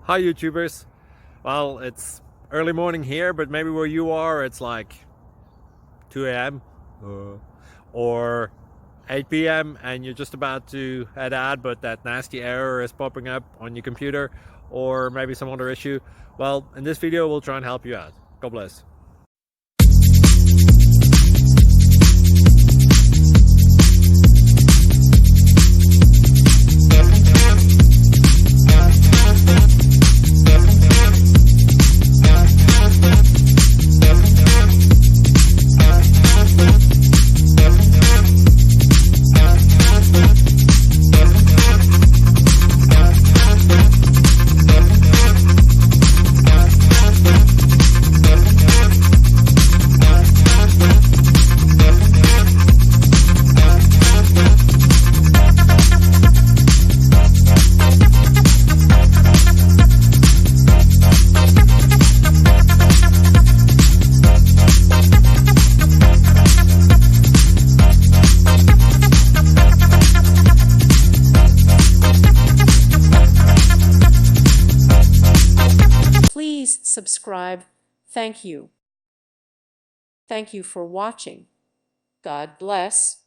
Hi YouTubers. Well, it's early morning here, but maybe where you are it's like 2 a.m. or 8 p.m. and you're just about to head out, but that nasty error is popping up on your computer, or maybe some other issue. Well, in this video we'll try and help you out. God bless. Please subscribe. Thank you. Thank you for watching. God bless.